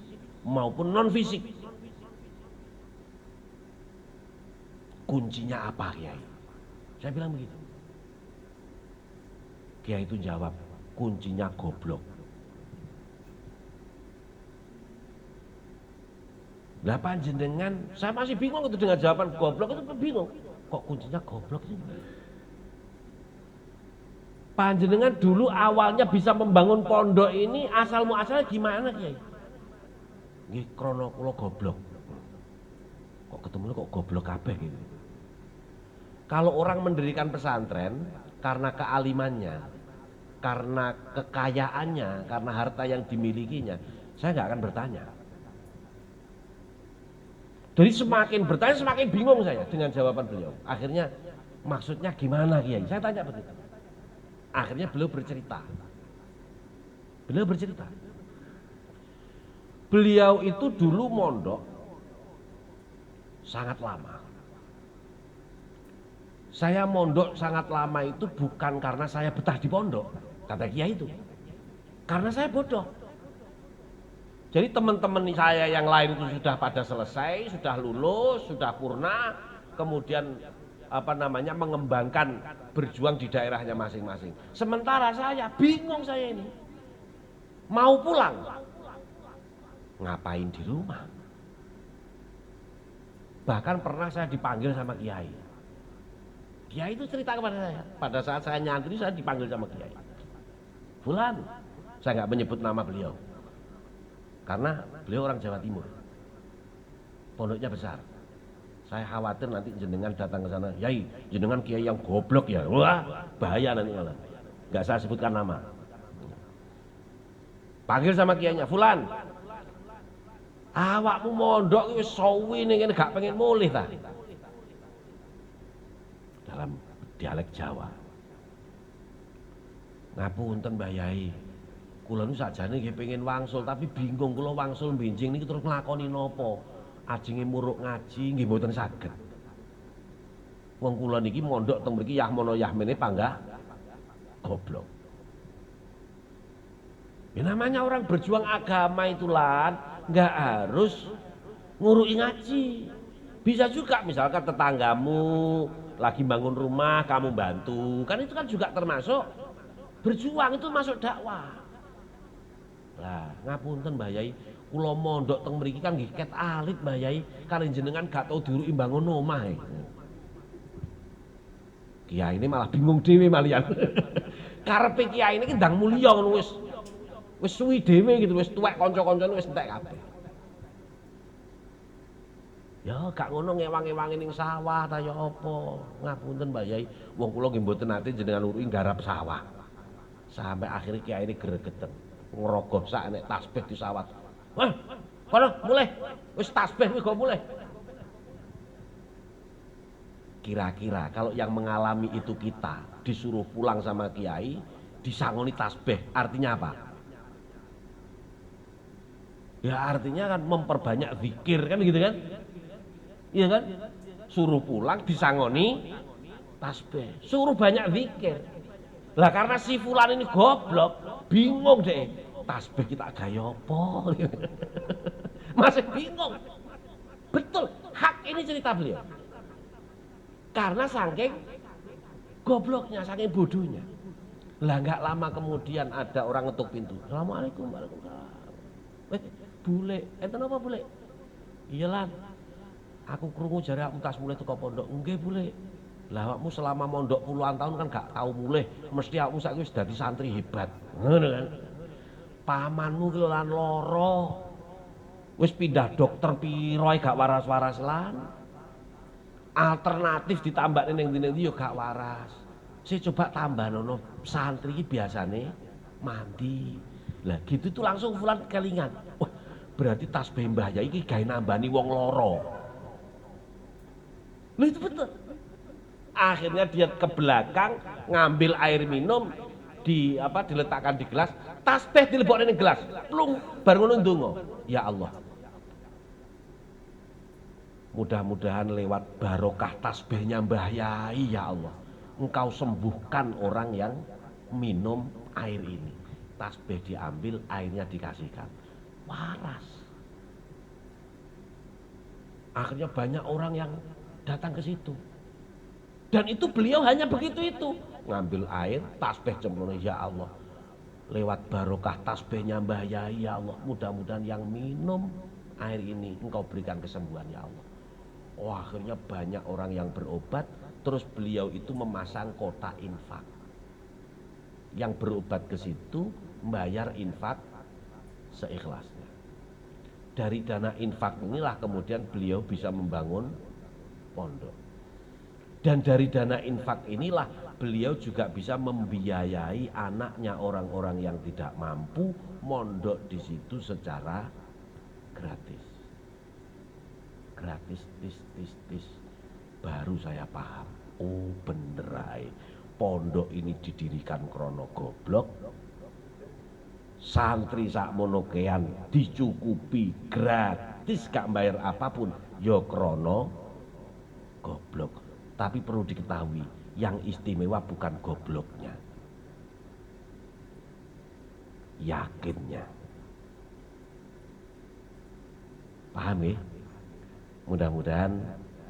maupun non fisik. Kuncinya apa, Kiai? Saya bilang begitu. Kiai itu jawab, kuncinya goblok. Lah panjenengan, saya masih bingung itu dengan jawaban goblok itu, bingung. Kok kuncinya goblok sih? Panjenengan dulu awalnya bisa membangun pondok ini asal muasalnya gimana, Kiai? Nggih, krono kula goblok. Kok ketemu kok goblok kabeh gitu. Kalau orang mendirikan pesantren karena kealimannya, karena kekayaannya, karena harta yang dimilikinya, saya nggak akan bertanya. Jadi semakin bertanya semakin bingung saya dengan jawaban beliau. Akhirnya maksudnya gimana, Kiai? Saya tanya begitu. Akhirnya beliau bercerita. Beliau itu dulu mondok sangat lama. Saya mondok sangat lama itu bukan karena saya betah di pondok, kata Kiai itu. Karena saya bodoh. Jadi teman-teman saya yang lain itu sudah pada selesai, sudah lulus, sudah purna, kemudian mengembangkan, berjuang di daerahnya masing-masing. Sementara saya bingung, saya ini mau pulang, ngapain di rumah? Bahkan pernah saya dipanggil sama Kiai. Kiai itu cerita kepada saya, pada saat saya nyantri saya dipanggil sama Kiai. Fulan, saya nggak menyebut nama beliau, karena beliau orang Jawa Timur, pondoknya besar. Saya khawatir nanti jenengan datang ke sana, Yai, jenengan Kiai yang goblok ya, wah bahaya nanti malah. Nggak saya sebutkan nama. Panggil sama Kiainya, Fulan, awakmu mondok wis suwi ning kene gak pengen mulih ta? Dalam dialek Jawa. Ngapunten Mbah Yai, kula nu sakjane nggih pengen wangsul tapi bingung kula wangsul benjing niki terus nglakoni napa? Ajenge muruk ngaji nggih mboten saged. Wong kula niki mondok teng mriki yah mono yah mene panggah goblok. Ya namanya orang berjuang agama itulah nggak harus nguruki ngaji. Bisa juga misalkan tetanggamu lagi bangun rumah kamu bantu, kan itu kan juga termasuk berjuang, itu masuk dakwah. Lah ngapunten Mbah Yai, kula mondok teng mriki kan nggih ket alit Mbah Yai, kali jenengan gak tau diuruki bangun omah. Kiai ini malah bingung dhewe malian. Karepe kiai ini ndang mulya ngono wis suwi dhewe gitu, wis tuwek kanca-kancane wis entek kabeh. Ya gak ngono ngewang-ewangi ning sawah ta ya apa. Ngapunten Mbah Yai, wong kula nggih mboten nate jenengan uruki garap sawah. Sampai akhirnya kiai ini gregeten, ngerogoh sak nek tasbih di sawah. Wah, kono mulih. Wis tasbih wis kok mulih. Kira-kira kalau yang mengalami itu kita disuruh pulang sama kiai, disangoni tasbih, artinya apa? Ya artinya kan memperbanyak zikir kan gitu kan? Iya kan? Suruh pulang disangoni tasbih, suruh banyak zikir. Lah karena si fulan ini goblok, bingung deh. Tasbih kita gaya apa? Masih bingung. Betul, hak ini cerita beliau. Karena saking gobloknya, saking bodohnya. Lah nggak lama kemudian ada orang ngetuk pintu. Assalamualaikum, waalaikumsalam. Bule, enten apa bule? Iya Lan, aku krungu jare awakmu tas mulih teko pondok. Nggih bule. Lah awakmu selama mondok puluhan tahun kan gak tau mulih, mesti awakmu saiki wis dadi santri hebat. Ngono kan. Pamanmu ki lan lara. Wis pindah dokter piro gak waras-waras Lan. Alternatif ditambah ning ndi-ndi yo gak waras. Saya coba tambah nono santri iki biasane mandi. Lah gitu tuh langsung fulan kelingan. Wah, berarti tasbih Mbah Yai iki gawe nambani wong loro. Loh itu betul. Akhirnya dia ke belakang ngambil air minum diletakkan di gelas, tasbih dilebokne ning gelas. Plung bar ngono ndonga. Ya Allah. Mudah-mudahan lewat barokah tasbihnya Mbah Yai ya Allah, Engkau sembuhkan orang yang minum air ini. Tasbih diambil, airnya dikasihkan. Waras. Akhirnya banyak orang yang datang ke situ. Dan itu beliau hanya begitu itu. Ngambil air, tasbih cemplung, ya Allah. Lewat barokah tasbihnya Mbah Yai ya Allah, mudah-mudahan yang minum air ini Engkau berikan kesembuhan ya Allah. Oh, akhirnya banyak orang yang berobat. Terus beliau itu memasang kotak infak. Yang berobat ke situ membayar infak seikhlasnya. Dari dana infak inilah kemudian beliau bisa membangun pondok. Dan dari dana infak inilah beliau juga bisa membiayai anaknya orang-orang yang tidak mampu mondok di situ secara gratis. Gratis, tis. Baru saya paham. Oh bener ae. Pondok ini didirikan krono goblok. Santri sakmono kean dicukupi gratis, gak bayar apapun. Yo krono goblok. Tapi perlu diketahui, yang istimewa bukan gobloknya, yakinnya. Paham ya? Mudah-mudahan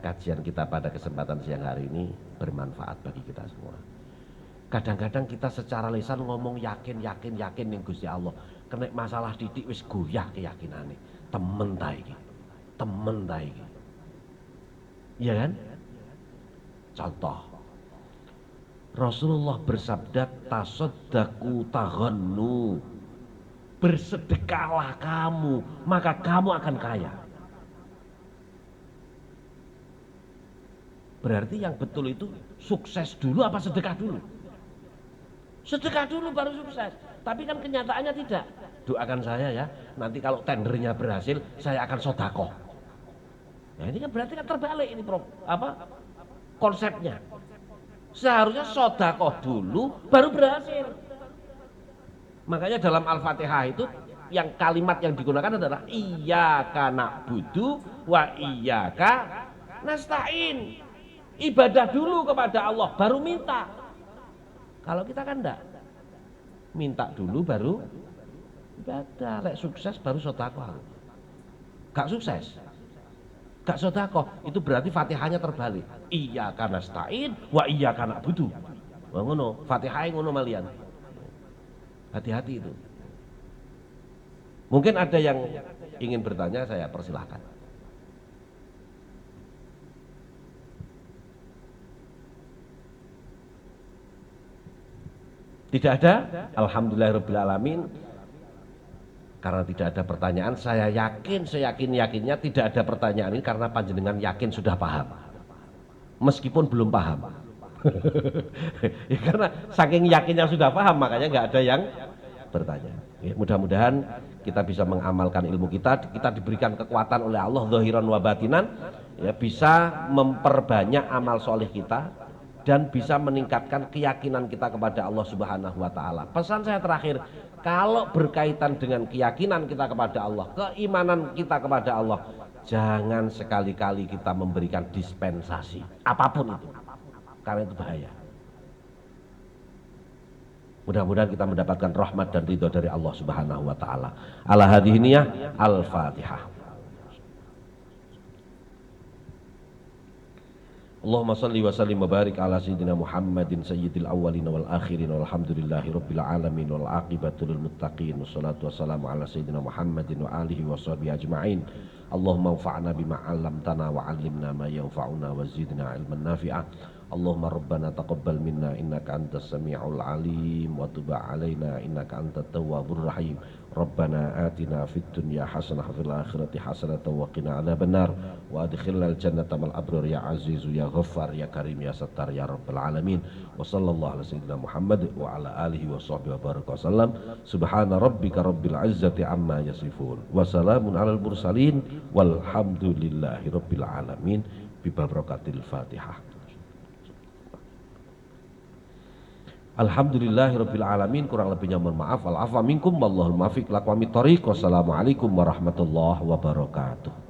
kajian kita pada kesempatan siang hari ini bermanfaat bagi kita semua. Kadang-kadang kita secara lisan ngomong yakin ning Gusti Allah. Kena masalah titik wis goyah keyakinane. Temen ta iki. Iya kan? Contoh, Rasulullah bersabda, tasaddaqu taghannu. Bersedekahlah kamu, maka kamu akan kaya. Berarti yang betul itu sukses dulu apa sedekah dulu? Sedekah dulu baru sukses. Tapi kan kenyataannya tidak. Doakan saya ya, nanti kalau tendernya berhasil, saya akan sodakoh. Nah ini kan berarti kan terbalik ini konsepnya. Seharusnya sodakoh dulu baru berhasil. Makanya dalam Al-Fatihah itu yang kalimat yang digunakan adalah iyyaka na'budu wa iyyaka nasta'in. Ibadah dulu kepada Allah baru minta. Kalau kita kan enggak. Minta dulu baru ibadah. Lek sukses baru sodakoh. Gak sukses, gak sodakoh, itu berarti Fatihahnya terbalik. Iyyaka nasta'in wa iyyaka na'budu. Wah ngono, Fatihahnya ngono malian. Hati-hati itu. Mungkin ada yang ingin bertanya, saya persilahkan. Tidak ada? Alhamdulillahirrabbilalamin. Karena tidak ada pertanyaan, saya yakin, seyakin-yakinnya tidak ada pertanyaan ini karena panjenengan yakin sudah paham. Meskipun belum paham. Ya, karena saking yakinnya sudah paham, makanya nggak ada yang bertanya. Ya, mudah-mudahan kita bisa mengamalkan ilmu kita diberikan kekuatan oleh Allah zahiran wa batinan, ya, bisa memperbanyak amal soleh kita dan bisa meningkatkan keyakinan kita kepada Allah Subhanahu wa taala. Pesan saya terakhir, kalau berkaitan dengan keyakinan kita kepada Allah, keimanan kita kepada Allah, jangan sekali-kali kita memberikan dispensasi apapun itu. Karena itu bahaya. Mudah-mudahan kita mendapatkan rahmat dan ridho dari Allah Subhanahu wa taala. Ala hadhihi niyah, Al-Fatihah. Allahumma salli wa sallim wa barik ala sayyidina Muhammadin sayyidil awwalin wal akhirin walhamdulillahi rabbil alamin wal aqibatu lil muttaqin wassalatu wassalamu ala sayyidina Muhammadin wa alihi wa sahbihi ajma'in. Allahumma anfa'na bima 'allamtana wa 'allimna ma yanfa'una wa zidna 'ilman nafi'a. Allahumma rabbana taqabbal minna innaka antas sami'ul alim wa tub 'alaina innaka antat tawwabur rahim. Rabbana atina fid dunya hasanah fil akhirati hasanah wa qina adzabannar wa adkhilnal jannata mal abrar ya azizu ya ghaffar ya karim ya sattar ya rabbal alamin. Wa sallallahu ala sayyidina Muhammad wa ala alihi wa sahbihi wa baraka wasallam. Subhana rabbika rabbil izzati amma yasifun wa salamun alal mursalin walhamdulillahi rabbil alamin bi barakatil Fatihah. Alhamdulillahirabbil alamin, kurang lebihnya mohon maaf. Al-afwa minkum wallahul muwaffiq ila aqwamit thoriq. Wassalamualaikum warahmatullahi wabarakatuh.